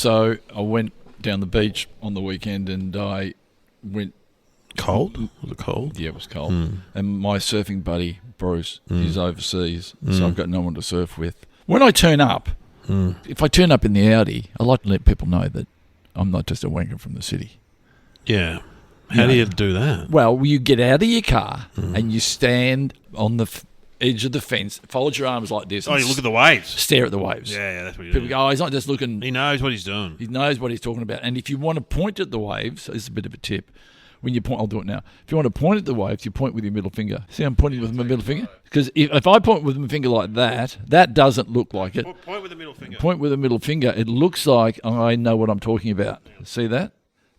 So I went down the beach on the weekend and I went... Cold? Was it cold? Yeah, it was cold. And my surfing buddy, Bruce, is overseas, so I've got no one to surf with. When I turn up, if I turn up in the Audi, I like to let people know that I'm not just a wanker from the city. Yeah. How do you do that? Well, you get out of your car and you stand on the edge of the fence, fold your arms like this. Oh, you look at the waves. Stare at the waves. Yeah, that's what you People do. go, oh, he's not just looking. He knows what he's doing. He knows what he's talking about. And if you want to point at the waves, this is a bit of a tip. When you point, I'll do it now. If you want to point at the waves, you point with your middle finger. See, I'm pointing with my middle finger? Because if I point with my finger like that, that doesn't look like it. Point with the middle finger. Point with the middle finger. It looks like I know what I'm talking about. See that?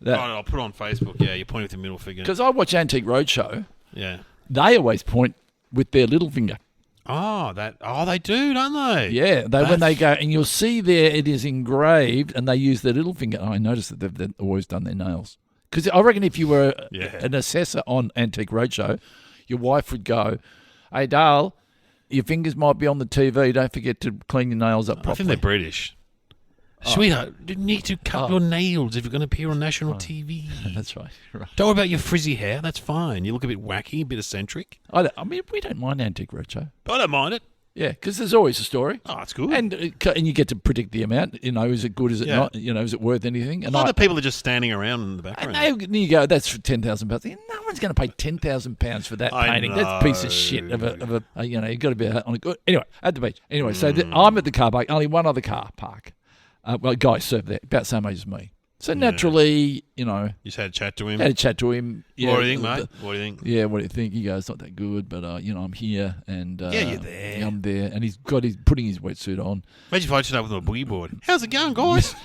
Oh, I'll put it on Facebook. Yeah, you point with your middle finger. Because I watch Antique Roadshow. Yeah. They always point with their little finger. Oh, they do, don't they? Yeah, when they go, and you'll see there it is engraved, and they use their little finger. I noticed that they've always done their nails. Because I reckon if you were an assessor on Antique Roadshow, your wife would go, hey, Dale, your fingers might be on the TV. Don't forget to clean your nails up properly. I think they're British. Sweetheart, you need to cut your nails if you're going to appear on national TV. That's right. Don't worry about your frizzy hair. That's fine. You look a bit wacky, a bit eccentric. I mean, we don't mind Antique Roadshow. I don't mind it. Yeah, because there's always a story. Oh, it's good. And you get to predict the amount. You know, is it good? Is it not? You know, is it worth anything? And other people are just standing around in the background. And you go, that's for £10,000. No one's going to pay £10,000 for that painting. That's a piece of shit of a you know, you've got to be on a good... Anyway, at the beach. Anyway, so I'm at the car park. Only one other car park. Well, a guy served there, about the same age as me. So naturally, you know... You just had a chat to him? Had a chat to him. Yeah, what do you think, mate? What do you think? Yeah, what do you think? He goes, not that good, but, you know, I'm here. And you're there. Yeah, I'm there. And he's putting his wetsuit on. Imagine if I stood up with my boogie board. How's it going, guys?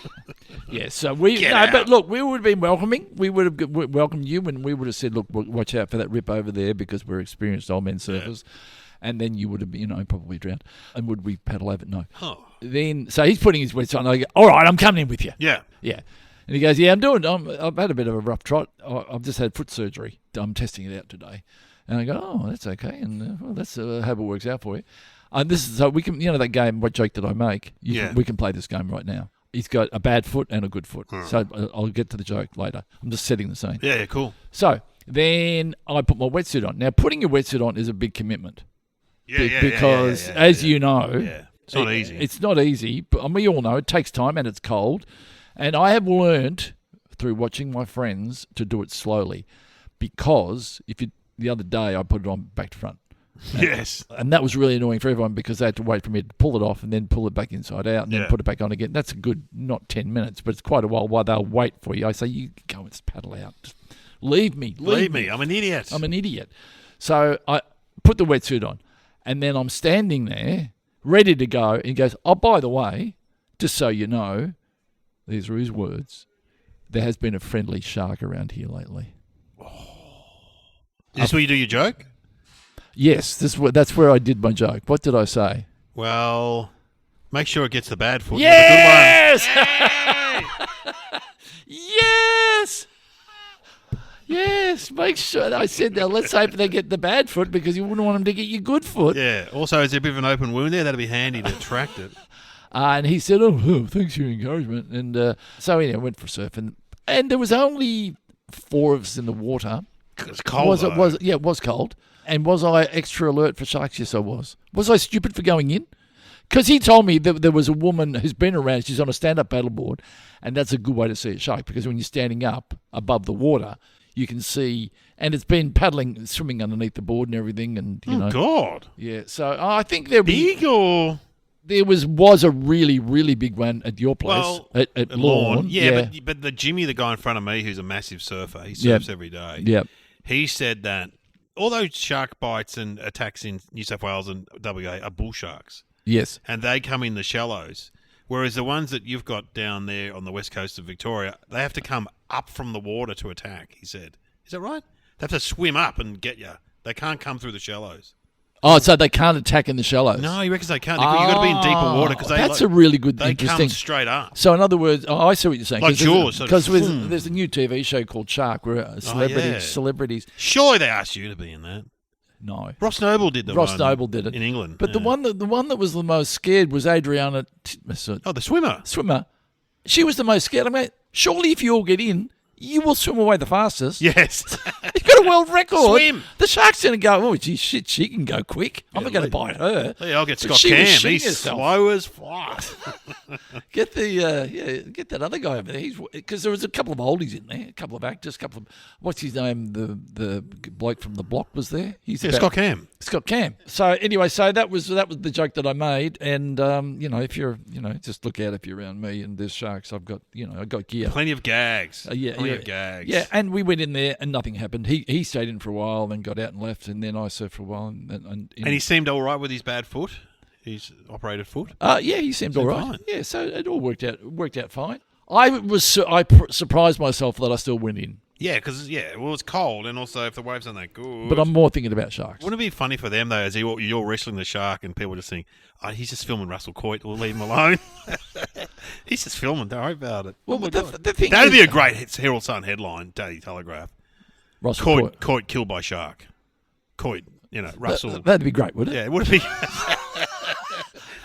Yeah, so but look, we would have been welcoming. We would have welcomed you, and we would have said, look, watch out for that rip over there because we're experienced old men surfers. Yeah. And then you would have, you know, probably drowned. And would we paddle over? No. Oh. Then, so he's putting his wetsuit on. I go, all right, I'm coming in with you. Yeah. Yeah. And he goes, yeah, I've had a bit of a rough trot. I've just had foot surgery. I'm testing it out today. And I go, oh, that's okay. And well, that's how it works out for you. And this is, so we can, you know, that game, what joke did I make? We can play this game right now. He's got a bad foot and a good foot. So I'll get to the joke later. I'm just setting the scene. Yeah, cool. So then I put my wetsuit on. Now, putting your wetsuit on is a big commitment. Because, as you know, it's not easy. It's not easy, but we all know it takes time and it's cold. And I have learned through watching my friends to do it slowly, because the other day I put it on back to front. And that was really annoying for everyone because they had to wait for me to pull it off and then pull it back inside out and then put it back on again. That's a good, not 10 minutes, but it's quite a while they'll wait for you. I say, you go and paddle out. Just leave me. I'm an idiot. So I put the wetsuit on. And then I'm standing there, ready to go. And he goes, oh, by the way, just so you know, these are his words, there has been a friendly shark around here lately. Oh. Is this where you do your joke? Yes, that's where I did my joke. What did I say? Well, make sure it gets the bad foot. Yes! Yes! Yes, make sure. I said, now let's hope they get the bad foot because you wouldn't want them to get your good foot. Yeah. Also, is there a bit of an open wound there? That'd be handy to tract it. And he said, oh, thanks for your encouragement. And so anyway, I went for surfing. And there was only 4 of us in the water. It's cold, it was cold. And was I extra alert for sharks? Yes, I was. Was I stupid for going in? Because he told me that there was a woman who's been around. She's on a stand-up paddleboard. And that's a good way to see a shark because when you're standing up above the water, you can see, and it's been swimming underneath the board and everything, and you know. God. Yeah, so I think there was a really, really big one at your place at Lawn. Yeah. But the Jimmy, the guy in front of me, who's a massive surfer, he surfs every day. Yep. He said that all those shark bites and attacks in New South Wales and WA are bull sharks. Yes. And they come in the shallows. Whereas the ones that you've got down there on the west coast of Victoria, they have to come up from the water to attack, he said. Is that right? They have to swim up and get you. They can't come through the shallows. Oh, so they can't attack in the shallows? No, he reckons they can't. You've got to be in deeper water. That's a really good, interesting. They come straight up. So in other words, I see what you're saying. Like Jaws. Because there's a new TV show called Shark where celebrities... Surely they asked you to be in that. No. Ross Noble did Noble did it in England. But the one that was the most scared was Adriana. The swimmer. She was the most scared. I mean, surely if you all get in, you will swim away the fastest. Yes. You've got a world record. Swim. The shark's going to go, oh, gee, shit, she can go quick. I'm not going to like- bite her. Yeah, I'll get But Scott she was Cam. shitting He's herself. slow as fuck. Get get that other guy over there. Because there was a couple of oldies in there, a couple of actors, what's his name? The bloke from The Block was there. He's Yeah, about- Scott Cam. Scott Cam. So anyway, that was the joke that I made, and if you're just look out if you're around me and there's sharks. I've got gear. Plenty of gags. Plenty of gags. Yeah, and we went in there and nothing happened. He stayed in for a while, then got out and left, and then I surfed for a while. And he seemed all right with his bad foot. His operated foot. yeah, he seemed all right. fine. Yeah, so it all worked out fine. I surprised myself that I still went in, Yeah, because it's cold, and also if the waves aren't that good. but I'm more thinking about sharks. Wouldn't it be funny for them though, as you're wrestling the shark, and people just think, "Oh, he's just filming Russell Coit. We'll leave him alone." He's just filming. Don't worry about it. Well, Oh my but God. the thing That'd is, be a great Herald Sun headline, Daily Telegraph. Russell Coit killed by shark. Coit, Russell. That'd be great, wouldn't it? Yeah, would it be?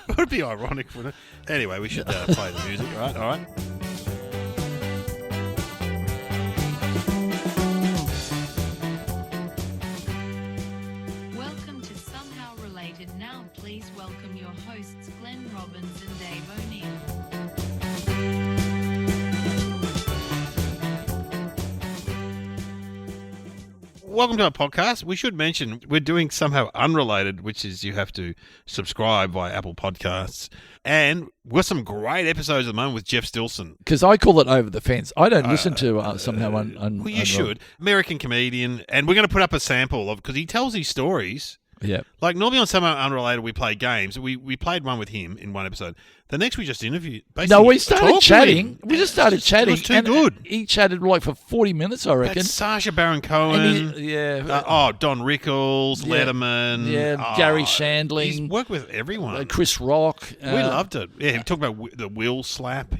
Would it be ironic? Wouldn't it? Anyway, we should play the music. All right. Welcome to Somehow Related. Now, please welcome your hosts, Glenn Robbins and Dave O'Neill. Welcome to our podcast. We should mention we're doing Somehow Unrelated, which is you have to subscribe via Apple Podcasts. And we've got some great episodes at the moment with Jeff Stilson. Because I call it Over the Fence. I don't listen to somehow. Well, you should. American comedian. And we're going to put up a sample of, because he tells these stories. Yeah. Like normally on Somehow Unrelated, we play games. We played one with him in one episode. The next we just interviewed. No, we started talked to chatting. him. We just started chatting. It was too and good. He chatted like for 40 minutes, I reckon. That's Sacha Baron Cohen. And Don Rickles, Yeah. Letterman. Yeah, Gary Shandling. He's worked with everyone. Chris Rock. We loved it. Yeah, he talked about the Will slap,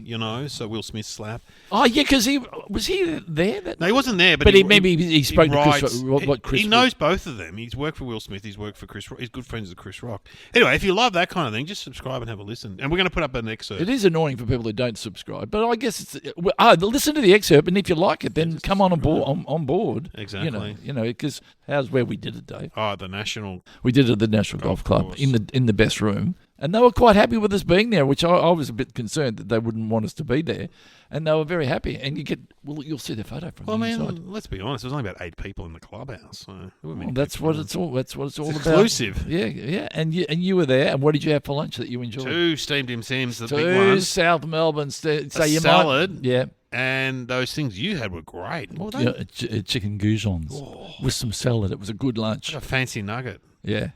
so Will Smith slap. Oh, yeah, because was he there? No, he wasn't there, But maybe he spoke to Chris. He knows both of them. He's worked for Will Smith. He's worked for Chris Rock. He's good friends with Chris Rock. Anyway, if you love that kind of thing, just subscribe and have a listen. And we're going to put up an excerpt. It is annoying for people who don't subscribe, but I guess it's listen to the excerpt, and if you like it, then come on board. On board, Exactly. Because how's where we did it, Dave? Oh, the National. We did it at the National Golf Club course. in the best room, and they were quite happy with us being there, which I was a bit concerned that they wouldn't want us to be there, and they were very happy. And you'll see the photo from Well, the I inside. mean, let's be honest. There's only about 8 people in the clubhouse. So there weren't many Well, that's people what in. it's all. That's what it's all about. Exclusive. Yeah. And you were there. And what did you have for lunch that you enjoyed? 2 steamed dim sims, the big Two ones. South Melbourne. So you salad. might. Yeah. And those things you had were great. What were they? Chicken goujons with some salad. It was a good lunch. A fancy nugget. Yeah.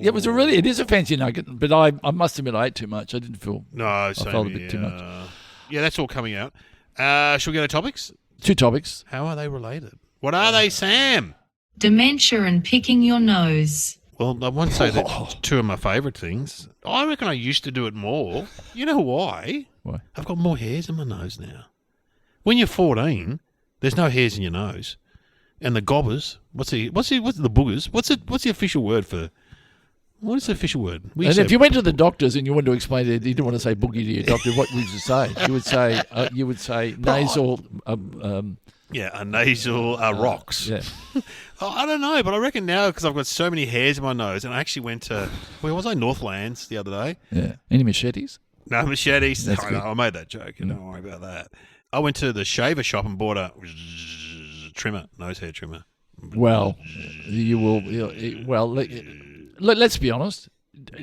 It was it is a fancy nugget, but I must admit I ate too much. I didn't feel. No, felt a bit too much. Yeah, that's all coming out. Shall we go to topics? 2 topics. How are they related? What are they, Sam? Dementia and picking your nose. Well, I won't say that 2 of my favourite things. I reckon I used to do it more. You know why? Why? I've got more hairs in my nose now. When you're 14, there's no hairs in your nose, and the gobbers. What's the boogers? What's the official word for? What is the official word? And if you went to the doctors and you wanted to explain it, you didn't want to say boogie to your doctor. What would you say? You would say nasal. a nasal rocks. Yeah. I don't know, but I reckon now because I've got so many hairs in my nose, and I actually went to where was I? Northlands the other day. Yeah. Any machetes? No machetes. That's I good. know, I made that joke. Don't worry about that. I went to the shaver shop and bought a trimmer, nose hair trimmer. Well, you will. Well, let's be honest.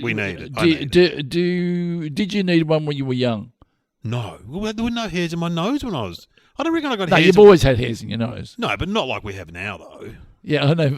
We need it. I need it. Did you need one when you were young? No, there were no hairs in my nose when I was. I don't reckon I got No, hairs. you've always had hairs in your nose. No, but not like we have now, though. Yeah, I know.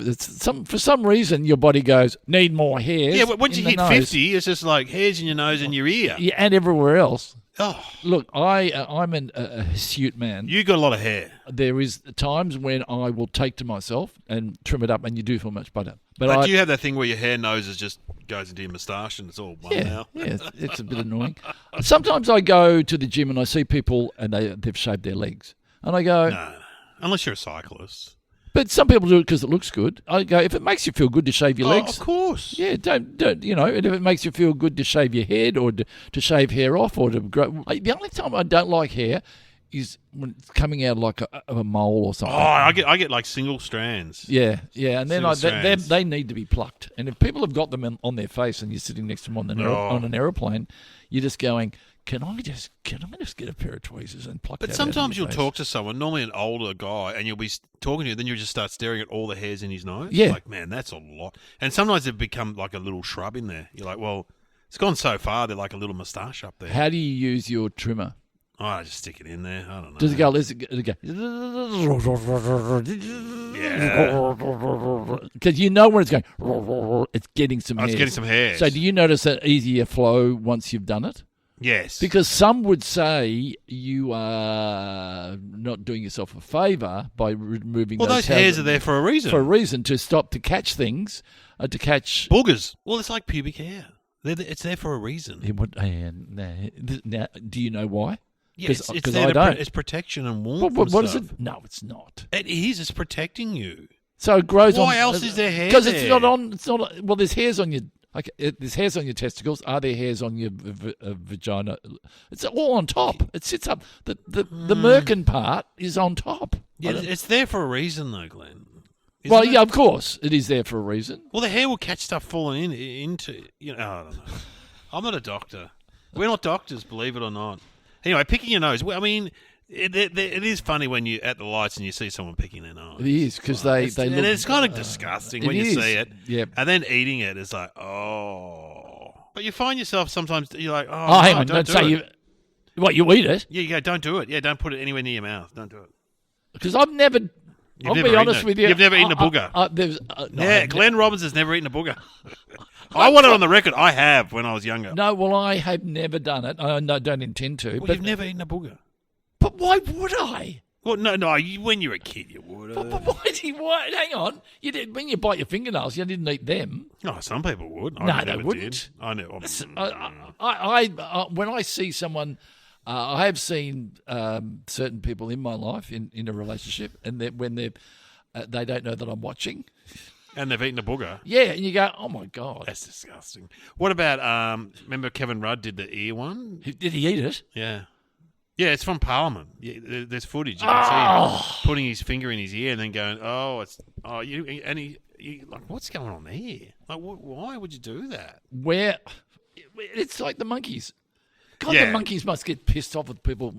For some reason, your body goes, need more hairs. Yeah, but once in you the hit nose. 50, it's just like hairs in your nose and your ear. Yeah, and everywhere else. Oh, Look, I'm a hirsute man. you got a lot of hair. There is times when I will take to myself and trim it up, and you do feel much better. But Like, do you have that thing where your hair noses just goes into your moustache and it's all one yeah, now? yeah, it's a bit annoying. Sometimes I go to the gym and I see people and they've shaved their legs, and I go, No, unless you're a cyclist. But some people do it because it looks good. I go, if it makes you feel good to shave your legs, of course. yeah, don't and if it makes you feel good to shave your head or to shave hair off or to grow. The only time I don't like hair is when it's coming out like a mole or something. Oh, I get like single strands. Yeah, and then Single strands. they need to be plucked. And if people have got them on their face and you're sitting next to them on an aeroplane, you're just going, Can I just get a pair of tweezers and pluck that But out sometimes of you'll your face? talk to someone, normally an older guy, and you'll be talking to you, then you'll just start staring at all the hairs in his nose. Yeah. Like, man, that's a lot. And sometimes they've become like a little shrub in there. You're like, well, it's gone so far, they're like a little moustache up there. How do you use your trimmer? Oh, I just stick it in there. I don't know. Does it go? Does it go? Yeah. Because you know when it's going, it's getting some I hairs. was getting some hairs. So do you notice an easier flow once you've done it? Yes. Because some would say you are not doing yourself a favour by removing Well, those hairs are there for a reason. For a reason, to stop, to catch things, to catch... Boogers. Well, it's like pubic hair. It's there for a reason. Now, do you know why? Yeah, it's Because there I don't. It's protection and warmth. What is stuff. it? No, it's not. It is. It's protecting you. So it grows on... Why else is there hair Because it's there? not on... It's not... Well, there's hairs on your... Okay, there's hairs on your testicles. Are there hairs on your vagina? It's all on top. It sits up. The merkin part is on top. Yeah, it's there for a reason, though, Glenn. Well, Isn't it? yeah, of course, it is there for a reason. Well, the hair will catch stuff falling into. I don't know. I'm not a doctor. We're not doctors, believe it or not. Anyway, picking your nose. I mean, it is funny when you're at the lights and you see someone picking their nose. It is because they look. And it's kind of disgusting when you is. see it. Yeah. And then eating it is like, oh. But you find yourself sometimes, you're like, oh, Oh, hang no, on! Don't do say it. you. What, you eat it? Yeah, you go, don't do it. Yeah, don't put it anywhere near your mouth. Don't do it. Because I've never. You've I'll never be honest eaten with it. you. You've never eaten a booger. No, Yeah, Glenn Robbins has never eaten a booger. I want it on the record. I have when I was younger. No, well, I have never done it. I don't intend to. Well, but you've never eaten a booger. But why would I? Well, no. When you were a kid, you would. But why? Hang on. You did when you bite your fingernails. You didn't eat them. Oh, some people would. No, I they never wouldn't. Did. I never. When I see someone, I have seen certain people in my life in a relationship, and when they don't know that I'm watching. And they've eaten a booger. Yeah, and you go, oh my God. That's disgusting. What about? Remember Kevin Rudd did the ear one? Did he eat it? Yeah. Yeah, it's from Parliament. Yeah, there's footage. You can see him putting his finger in his ear and then going, he like, what's going on there? Like, why would you do that? Where it's like the monkeys. God, Yeah. the monkeys must get pissed off with people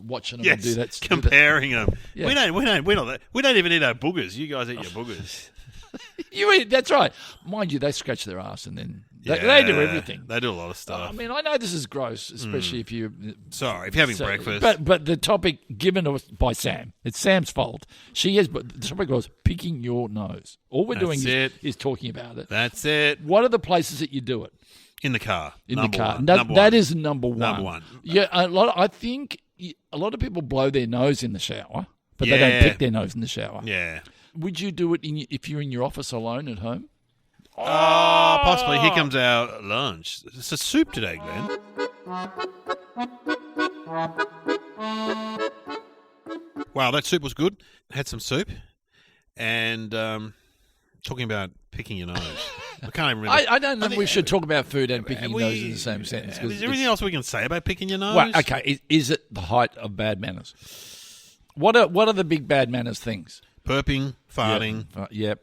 watching them and do that. Comparing them. Yeah. We don't even eat our boogers. You guys eat your boogers. You eat. That's right. Mind you, they scratch their ass and then they do everything. They do a lot of stuff. I mean, I know this is gross, especially if you. Sorry, if you're having breakfast. But the topic given to us by Sam, it's Sam's fault. She has, but the topic was picking your nose. All we're doing is talking about it. That's it. What are the places that you do it? In the car. In Number the car. one. That is number one. Number one. Yeah, I think a lot of people blow their nose in the shower, but they Yeah. don't pick their nose in the shower. Yeah. Would you do it if you're in your office alone at home? Oh, possibly. Here comes our lunch. It's a soup today, Glenn. Wow, that soup was good. Had some soup. And talking about picking your nose. I can't even remember. I don't think we should talk about food and picking your nose in the same sentence. 'cause Is there anything else we can say about picking your nose? Well, okay, is it the height of bad manners? What are the big bad manners things? Burping, farting, Yep.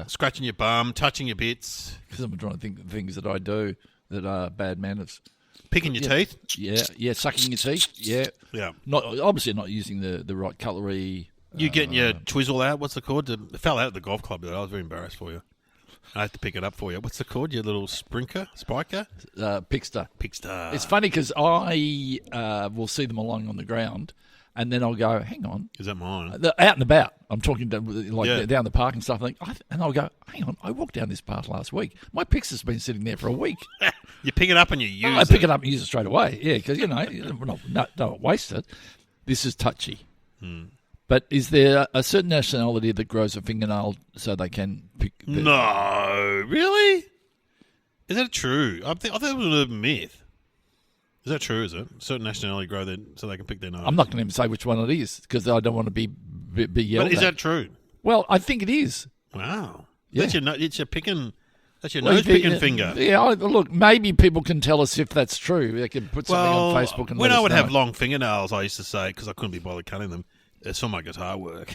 scratching your bum, touching your bits, Because I'm trying to think of things that I do that are bad manners. picking your teeth. Yeah, sucking your teeth. Yeah, Yeah. obviously not using the right cutlery. You getting your twizzle out? What's it called? It fell out at the golf club. I was very embarrassed for you. I had to pick it up for you. What's it called? Your little spiker? Pickster. Pickster. It's funny because I will see them lying on the ground, and then I'll go, hang on. Is that mine? They're out and about. I'm talking Yeah. down the park and stuff. And I'll go, hang on. I walked down this path last week. My Pickster's been sitting there for a week. You pick it up and you use I pick it up and use it straight away. Yeah, because don't waste it. This is touchy. But is there a certain nationality that grows a fingernail so they can pick? No, really? Is that true? I thought it was an urban myth. Is that true? Is it certain nationality grow so they can pick their nose? I'm not going to even say which one it is because I don't want to be be yelled But is at. that true? Well, I think it is. Wow. Yeah. That's your picking. That's your Well, nose picking finger. Yeah, look, maybe people can tell us if that's true. They can put something on Facebook and when let I us would know. have long fingernails, I used to say, because I couldn't be bothered cutting them, it's for my guitar work.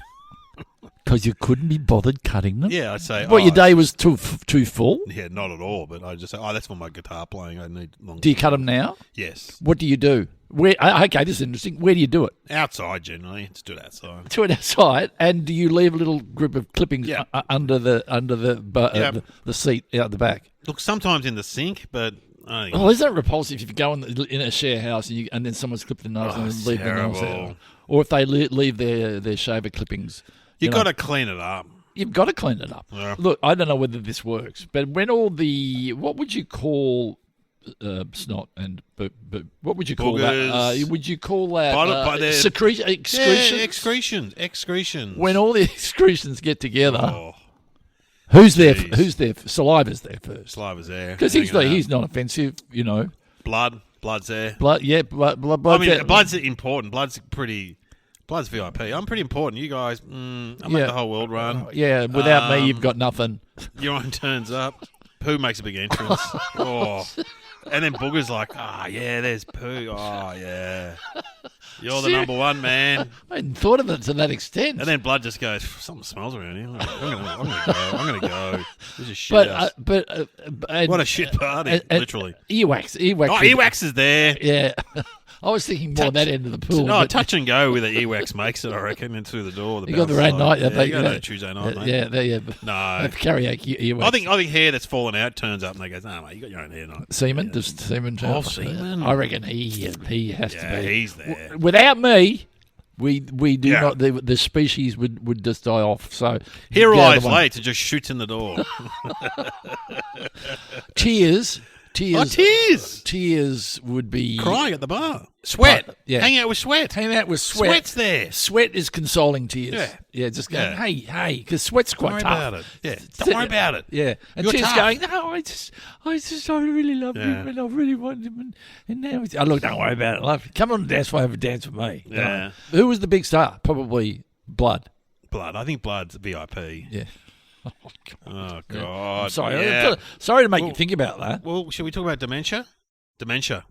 Because you couldn't be bothered cutting them? Yeah, I'd say. What, your day was too full? Yeah, not at all. But I just say, that's for my guitar playing. I need long. Do you cut them now? Yes. What do you do? Where? Okay, this is interesting. Where do you do it? Outside, generally. Let's do it outside. Do it outside, and do you leave a little group of clippings Yeah. under the seat out the back? Look, sometimes in the sink, but I think Oh, isn't that repulsive if you go in a share house and then someone's clipped the nose and it's then leave the nails terrible. out? Or if they leave their shaver clippings. you know, got to clean it up. You've got to clean it up. Yeah. Look, I don't know whether this works, but when what would you call snot and but what would you call Boogers. that? Would you call that By the- excretions? Yeah, excretions. When all the excretions get together, Oh, who's there? Jeez. Who's there? Saliva's there first saliva's there. because hanging out. he's not offensive, you know. Blood's there. Blood, yeah, blood. I mean, there. blood's important. Blood's VIP. I'm pretty important. You guys, I make the whole world run. Yeah, without me, you've got nothing. Your own turns up. Pooh makes a big entrance. Oh. And then Booger's like, yeah, there's Pooh. Oh, yeah. You're the number one, man. I hadn't thought of it to that extent. And then Blood just goes, something smells around here. I'm gonna go. This is shit. house. What a shit party, literally. Earwax. Oh, Earwax is there. Yeah. I was thinking more that end of the pool. No, but- touch and go with the Earwax makes it, I reckon, and through the door. You got the rain night. Yeah, They- you got it Tuesday night, mate. Yeah, they No. have karaoke earwax. I think hair that's fallen out turns up and they goes, no, mate, you got your own hair night. Seaman. Does Seaman turn Oh, up? Seaman. I reckon he has to Yeah, be. he's there. Without me, we do Yeah. not. The species would just die off. So He the other arrives one. late and just shoots in the door. Tears. Oh, tears. Tears would be Crying at the bar. Sweat. Yeah. Hanging out with Sweat. Hanging out with sweat. Sweat's there. Sweat is consoling tears. Yeah. Just going, Yeah. hey, because sweat's Don't quite worry tough. about it. Yeah. Don't worry about it. Yeah, and You're tears tough. going, no, I really love Yeah. him, and I really want him, and now it's, look, don't worry about it. Love, come on, dance floor, have a dance with me. You know. Yeah. Who was the big star? Probably Blood. Blood. I think Blood's VIP. Yeah. Oh, God. I'm sorry. Yeah. Sorry to make you Well- think about that. Well, should we talk about dementia? Dementia.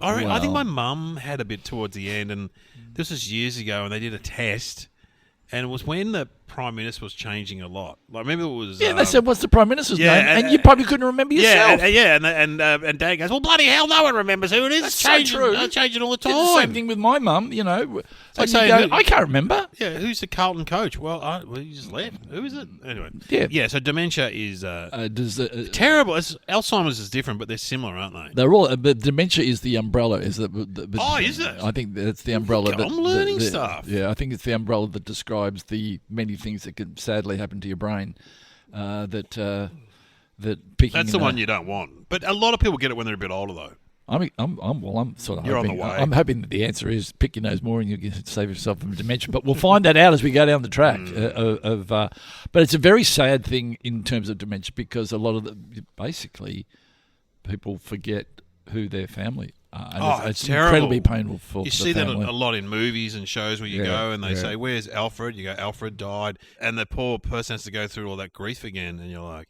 I think Well- my mum had a bit towards the end, and this was years ago, and they did a test, and it was when the Prime Minister was changing a lot. Like, remember it was... Yeah, they said, what's the Prime Minister's yeah, name? And you probably couldn't remember yourself. and Dad goes, well, bloody hell, no one remembers who it is. That's It's so changing, true. It's changing all the Did the same time. thing with my mum, you know. They And say you go, who- I can't remember. Yeah, who's the Carlton coach? Well, you just left. Who is it? Anyway. Yeah. Yeah, so dementia is Terrible. terrible. Alzheimer's is different, but they're similar, aren't they? They're all, but dementia is the umbrella. Is it? Oh, is it? I think that's the umbrella. I'm learning stuff. Yeah, I think it's the umbrella that describes the many things that could sadly happen to your brain. That picking. That's the one you don't want. But a lot of people get it when they're a bit older, though. I'm sort of You're on hoping. the way. I'm hoping that the answer is pick your nose more and you can save yourself from dementia. But we'll find that out as we go down the track. But it's a very sad thing in terms of dementia because a lot of basically people forget who their family are. And it's terrible. incredibly painful for You the see that family. a lot in movies and shows where you Yeah, go and they yeah. say, where's Alfred? You go, Alfred died. And the poor person has to go through all that grief again. And you're like,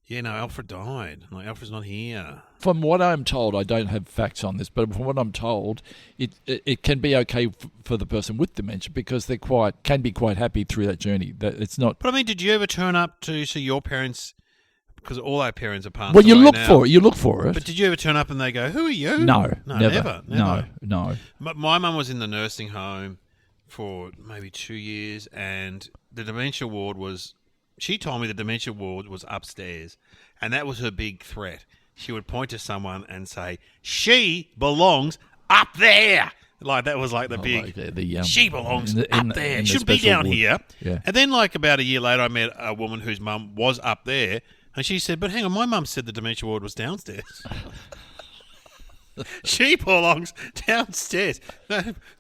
yeah, no, Alfred died. Like, Alfred's not here. From what I'm told, I don't have facts on this, but from what I'm told, it can be okay for the person with dementia because they can be quite happy through that journey. That it's not. But I mean, did you ever turn up to see your parents? Because all our parents are passed Well, you away look now. for it. You look for it. But did you ever turn up and they go, who are you? No, never. No. My mum was in the nursing home for maybe 2 years, and the dementia ward was... She told me the dementia ward was upstairs, and that was her big threat. She would point to someone and say, she belongs up there. Like, that was like the big... she belongs up there. in the Shouldn't be special down ward. here. Yeah. And then, like, about a year later, I met a woman whose mum was up there, and she said, but hang on, my mum said the dementia ward was downstairs. She belongs downstairs.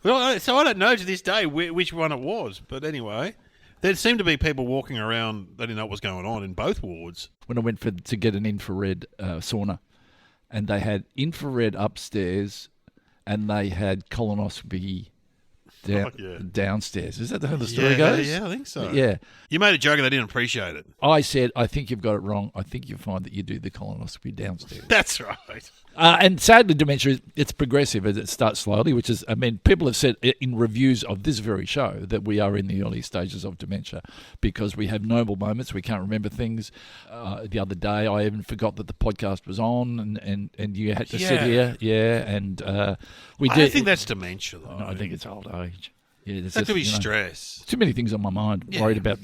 Well, so I don't know to this day which one it was. But anyway, there seemed to be people walking around. They didn't know what was going on in both wards. When I went to get an infrared sauna, and they had infrared upstairs, and they had colonoscopy downstairs. Is that how the story Yeah, goes? yeah, I think so. Yeah. You made a joke and they didn't appreciate it. I said, I think you've got it wrong. I think you'll find that you do the colonoscopy downstairs. That's right. And sadly, dementia, it's progressive as it starts slowly, which is, I mean, people have said in reviews of this very show that we are in the early stages of dementia because we have noble moments. We can't remember things. The other day, I even forgot that the podcast was on and you had to sit here. Yeah. And we I did. don't think that's dementia, though. No, I think it's old age. Yeah, that could be stress. Too many things on my mind. Worried about,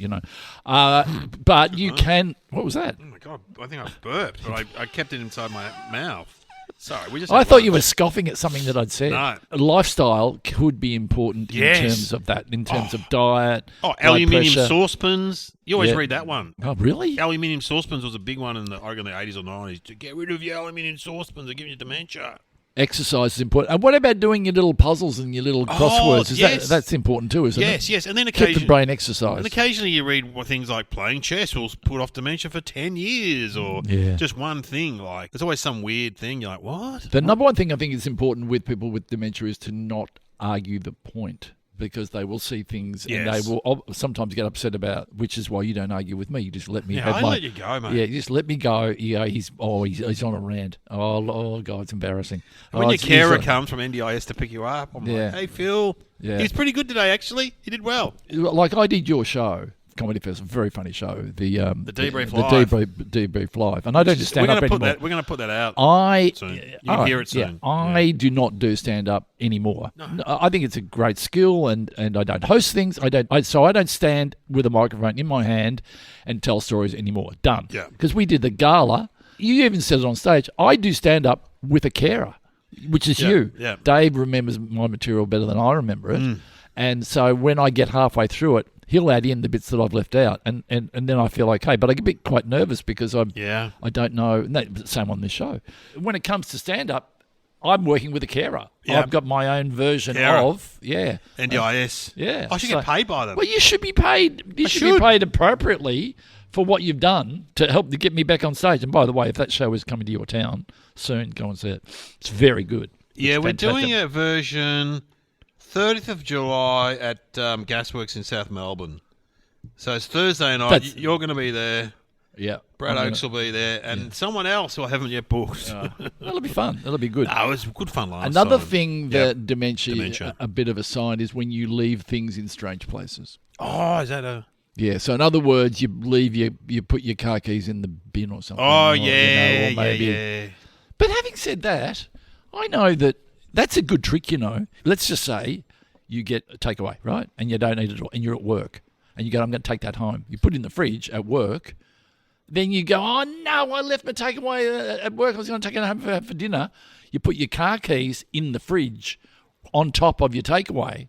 but you can. What was that? Oh my God, I think I burped, but I kept it inside my mouth. Sorry, we just. I thought you were scoffing at something that I'd said. No. Lifestyle could be important in terms of that, in terms of diet. Oh, aluminium pressure. saucepans. You always read that one. Oh, really? Aluminium saucepans was a big one in the 80s or 90s. To get rid of your aluminium saucepans, they're giving you dementia. Exercise is important. And what about doing your little puzzles and your little crosswords? That's important too, isn't it? Yes. And then Keep the occasionally, brain exercise. and occasionally you read things like playing chess will put off dementia for 10 years or just one thing. Like there's always some weird thing. You're like, what? The number one thing I think is important with people with dementia is to not argue the point. Because they will see things and they will sometimes get upset about, which is why you don't argue with me. You just let me have let you go, mate. Yeah, just let me go. Yeah, he's on a rant. Oh God, it's embarrassing. When your carer comes from NDIS to pick you up, I'm like, hey, Phil. Yeah. He's pretty good today, actually. He did well. Like I did your show. Comedy Festival, very funny show. The Debrief Live. The Debrief Live. And I don't just stand up anymore. We're going to put that out soon. You can hear it soon. Yeah, I do not do stand up anymore. No, I think it's a great skill, and I don't host things. I don't stand with a microphone in my hand and tell stories anymore. Done. Yeah. Because we did the gala. You even said it on stage. I do stand up with a carer, which is you. Yeah. Dave remembers my material better than I remember it. And so when I get halfway through it, he'll add in the bits that I've left out, and then I feel okay. But I get quite nervous because I don't know. And that's the same on this show. When it comes to stand-up, I'm working with a carer. Yeah. I've got my own version of NDIS. I should get paid by them. Well, you should be paid. You should be paid appropriately for what you've done to help to get me back on stage. And by the way, if that show is coming to your town soon, go and see it. It's very good. Yeah, we're doing a version 30th of July at Gasworks in South Melbourne. So it's Thursday night. You're going to be there. Yeah. Brad Oakes will be there. And someone else who I haven't yet booked. That'll be fun. That'll be good. No, it was good fun last Another time. thing that dementia, a bit of a sign, is when you leave things in strange places. Oh, is that a... Yeah, so in other words, you leave you put your car keys in the bin or something. Oh, or, yeah, or maybe. yeah. But having said that, I know that that's a good trick, Let's just say you get a takeaway, right? And you don't eat it all, and you're at work. And you go, I'm going to take that home. You put it in the fridge at work. Then you go, oh, no, I left my takeaway at work. I was going to take it home for dinner. You put your car keys in the fridge on top of your takeaway.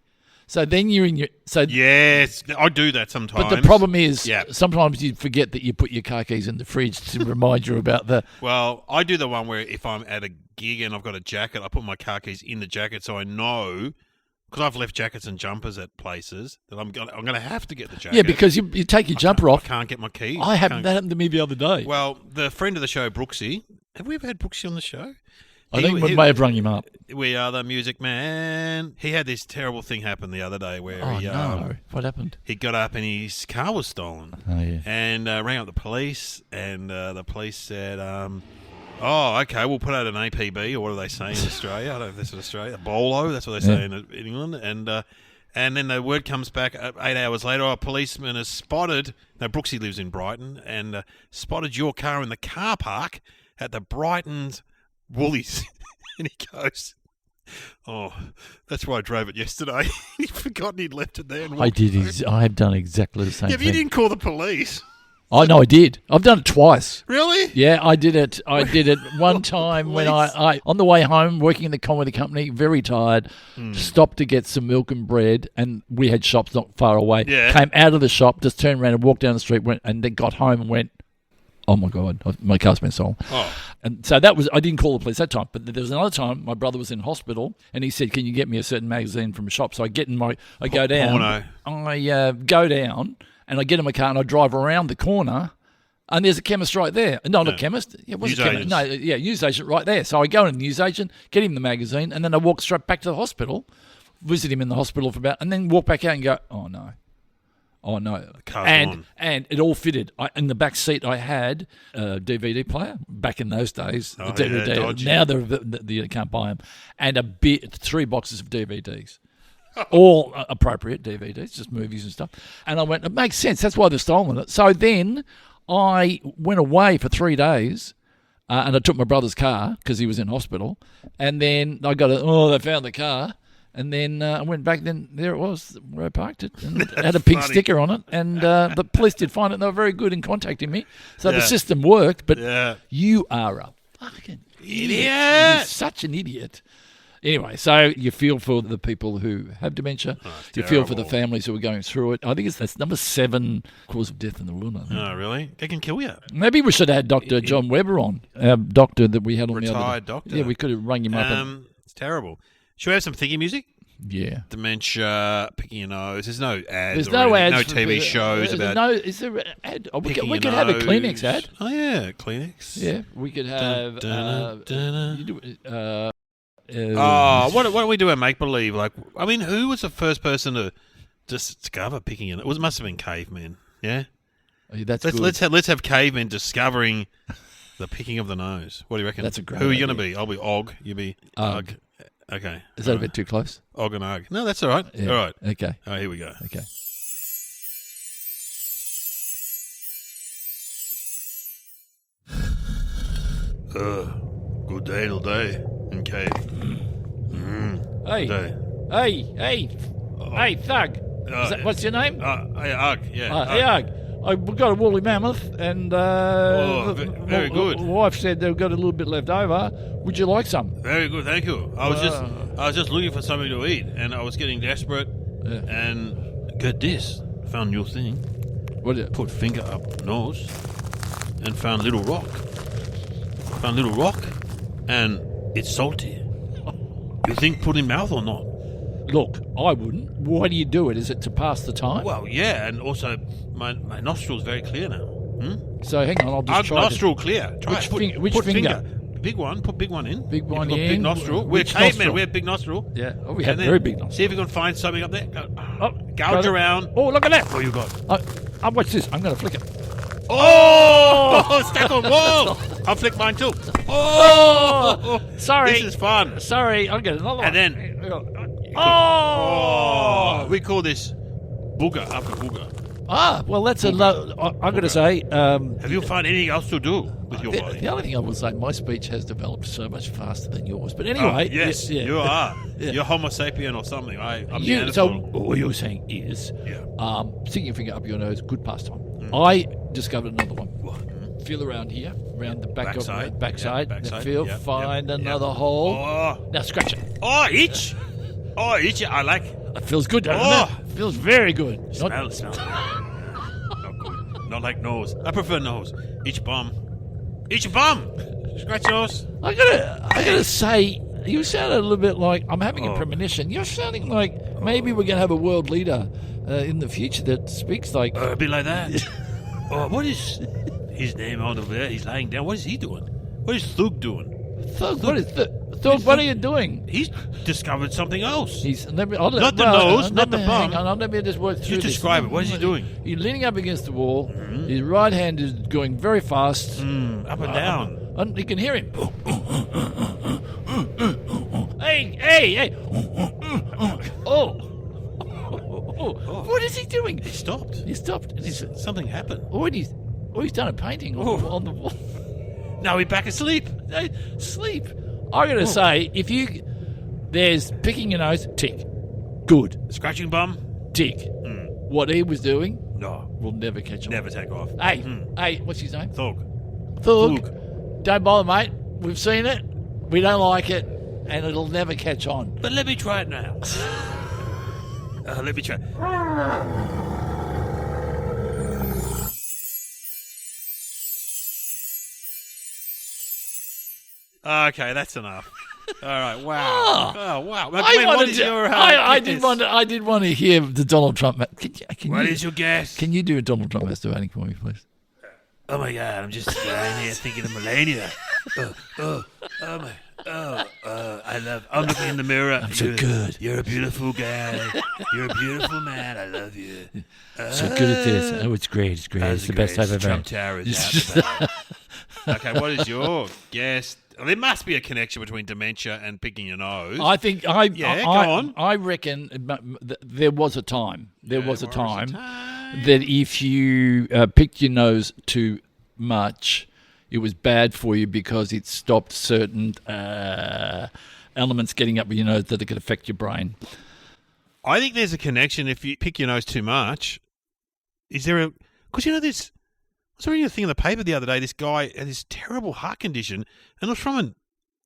So then you're in your... Yes, I do that sometimes. But the problem is sometimes you forget that you put your car keys in the fridge to remind you about the... Well, I do the one where if I'm at a gig and I've got a jacket, I put my car keys in the jacket so I know... Because I've left jackets and jumpers at places that I'm going to have to get the jacket. Yeah, because you take your jumper off. I can't get my keys. That happened to me the other day. Well, the friend of the show, Brooksy... Have we ever had Brooksy on the show? I think we may have rung him up. We are the music man. He had this terrible thing happen the other day where what happened? He got up and his car was stolen. Oh, yeah. And rang up the police, and the police said, oh, okay, we'll put out an APB, or what do they say in Australia? I don't know if that's in Australia. A bolo, that's what they say in England. And then the word comes back 8 hours later, a policeman has spotted, now Brooksy lives in Brighton, and spotted your car in the car park at the Brighton's Woolies. And he goes, oh, that's why I drove it yesterday. He'd forgotten he'd left it there. And I have done exactly the same thing. Yeah, but you didn't call the police. Oh, no, I did. I've done it twice. Really? Yeah, I did it. I did it one time when I on the way home, working in the comedy company, very tired, stopped to get some milk and bread, and we had shops not far away. Yeah. Came out of the shop, just turned around and walked down the street, and then got home and went, oh my God, my car's been stolen. Oh. And so I didn't call the police that time, but there was another time my brother was in hospital and he said, can you get me a certain magazine from a shop? So I go down. I go down and I get in my car and I drive around the corner and there's a chemist right there. No, not a chemist. Yeah, was a chemist. No, yeah, newsagent right there. So I go in the newsagent, get him the magazine, and then I walk straight back to the hospital visit him in the hospital for about, and then walk back out and go, oh no. car's And on. and it all fitted. In the back seat, I had a DVD player. Back in those days, Oh, the yeah, DVD. dodgy. Now you can't buy them. And 3 boxes of DVDs. All appropriate DVDs, just movies and stuff. And I went, it makes sense. That's why they're stolen it. So then I went away for 3 days, and I took my brother's car because he was in hospital. And then I got they found the car. And then I went back. Then there it was where I parked it, and it had a pink Funny. sticker on it. And the police did find it. And they were very good in contacting me, so the Yeah. system worked. But Yeah. you are a fucking Idiot. You're such an idiot. Anyway, so you feel for the people who have dementia. it's You feel for the terrible. families who are going through it. I think that's number 7 cause of death in the world. I think. Oh, really? They can kill you. Maybe we should have had Dr. John Webber on, our doctor that we had on the other Retired day. doctor. Yeah, we could have rung him up. And, It's terrible. Should we have some thingy music? yeah. Dementia, picking your nose. There's no ads. There's or no anything, ads. no TV shows about No, is there an ad? Oh, we picking could your have a nose. Kleenex ad. Oh, yeah, Kleenex. Yeah, we could have. dun. You do, Oh, why don't we do a make believe? Like, I mean, who was the first person to discover picking it? It must have been cavemen. Yeah, that's good. let's have cavemen discovering the picking of the nose. What do you reckon? That's a great Who are you idea. going to be? I'll be Og. You be Ugg. Okay. Is that a bit too close? Og and Og? No, that's all right. Yeah. All right. Okay. Oh, here we go. Okay. Good day today in cave. Hey, Day. hey, thug. What's your name? Hey, Og. Yeah. Hey, Ugg. We've got a woolly mammoth, and very good. My wife said they've got a little bit left over. Would you like some? Very good, thank you. I was just looking for something to eat, and I was getting desperate. Yeah. And get this, found new thing. What? Is it? Put finger up nose, and found little rock. Found little rock, and it's salty. You think put in mouth or not? Look, I wouldn't. Why do you do it? Is it to pass the time? Well, yeah, and also my nostril's very clear now. So hang on, I'll just try. Nostril clear. Try Which it. Put- finger- which put finger? Big one. Put big one in. Big one You've got in. Big nostril. We're Which cavemen. nostril? We have big nostril. Yeah. Oh, we have And then very big nostrils. See if you can find something up there. Go, gouge got it. around. Oh, look at that. What you got? Watch this. I'm going to flick it. Oh! Stuck on wall. I'll flick mine too. Oh! Sorry. This is fun. Sorry, I'll get another one. And then- Oh! We call this booger after booger. Well, that's a low. I'm going to say. Have you found anything else to do with your body? The only thing I will say, my speech has developed so much faster than yours. But anyway, yes, yeah. you are. Yeah. You're Homo sapien or something. I'm So Neanderthal. what you're saying is, Yeah. sticking your finger up your nose, good pastime. I discovered another one. Feel around here, around the back Backside. of backside. Yeah, backside. Feel, Yep, find yep, another yep. hole. Oh, Now scratch it. itch. Oh, itch. I like. That feels good, doesn't Oh. it? Feels very good. Smell. Not good. Not like nose. I prefer nose. Itch bum. Itch bum. Scratch nose. I gotta say, you sounded a little bit like I'm having a Oh. premonition. You're sounding like maybe we're gonna have a world leader in the future that speaks like. A bit like that. What is his name out of there? He's lying down. What is he doing? What is Thug doing? Thug, what is Thug? What are you doing? He's discovered something else. Not Not the nose, not the bum. Hang on, let me just work through You this. describe it. What is he doing? He's leaning up against the wall. His right hand is going very fast. Up and down. And you can hear him. Hey! Oh! What is he doing? He stopped. He stopped. And he's Something happened. he's done a painting on the wall. Now he's back asleep. Hey, sleep. I'm going to say, there's picking your nose, tick. Good, Scratching bum? tick. What he was doing No. will never catch on. Never take off. Hey, what's his name? Thug. Thug. Don't bother, mate. We've seen it. We don't like it, and it'll never catch on. But let me try it now. Let me try. Okay, that's enough. All right. Wow. Oh, wow. Glenn, what is your? I guess? did want to hear the Donald Trump. Can What you, is your guess? Can you do a Donald Trump masturbating for me, please? Oh my God, I'm just lying here thinking of Melania. I'm looking in the mirror. I'm so good. You're a beautiful guy. You're a beautiful man. I love you. So good at this. Oh, it's great. It's great. It's the best I've ever Trump had. Tower is out. Okay, what is your guess? Well, there must be a connection between dementia and picking your nose. I think go on. I reckon there was a time. There was a time that if you picked your nose too much, it was bad for you because it stopped certain elements getting up your nose that could affect your brain. I think there's a connection if you pick your nose too much. Is there a... Because, this... I was reading a thing in the paper the other day. This guy had this terrible heart condition, and it was from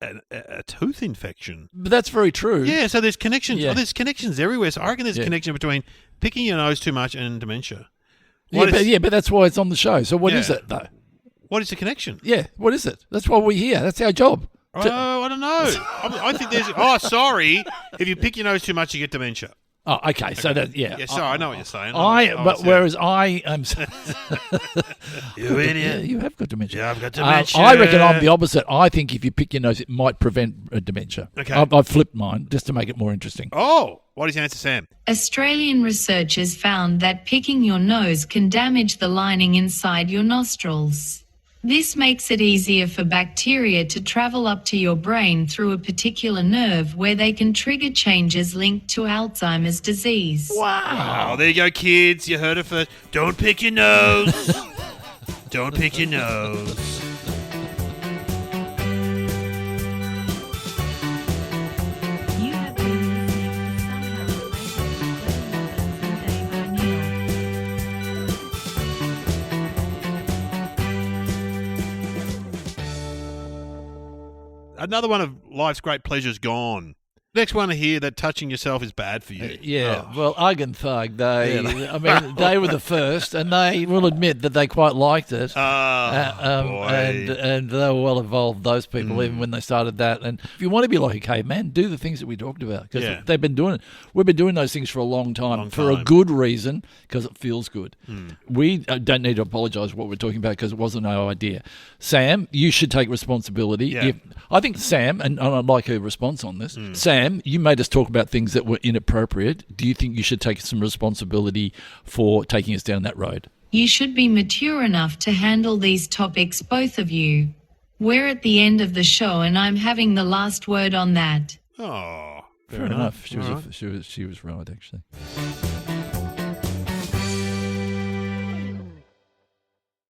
a tooth infection. But that's very true. Yeah, so there's connections. Yeah. Oh, there's connections everywhere. So I reckon there's a connection between picking your nose too much and dementia. But that's why it's on the show. So what is it, though? What is the connection? Yeah, what is it? That's why we're here. That's our job. Oh, I don't know. I think there's... Oh, sorry. If you pick your nose too much, you get dementia. Oh, okay. So that, yeah. Yeah, sorry, I know what you're saying. Whereas I am... You idiot. You have got dementia. Yeah, I've got dementia. I reckon I'm the opposite. I think if you pick your nose, it might prevent dementia. Okay. I've flipped mine just to make it more interesting. Oh, what is your answer, Sam? Australian researchers found that picking your nose can damage the lining inside your nostrils. This makes it easier for bacteria to travel up to your brain through a particular nerve where they can trigger changes linked to Alzheimer's disease. Wow. Oh, there you go, kids. You heard it first. Don't pick your nose. Don't pick your nose. You have been listening to Somehow Related with Glenn Robbins and Dave O'Neill. Another one of life's great pleasures gone. Next one here, that touching yourself is bad for you. Well, Ugg and Thug, they were the first, and they will admit that they quite liked it. Boy. And they were well evolved, those people, even when they started that. And if you want to be like a caveman, do the things that we talked about, because they've been doing it. We've been doing those things for a long time. For a good reason, because it feels good. We don't need to apologise for what we're talking about, because it wasn't our idea. Sam, you should take responsibility. Yeah. I think Sam, and I'd like a response on this, Sam, you made us talk about things that were inappropriate. Do you think you should take some responsibility for taking us down that road? You should be mature enough to handle these topics, both of you. We're at the end of the show and I'm having the last word on that. Oh, Fair enough. She was right, actually.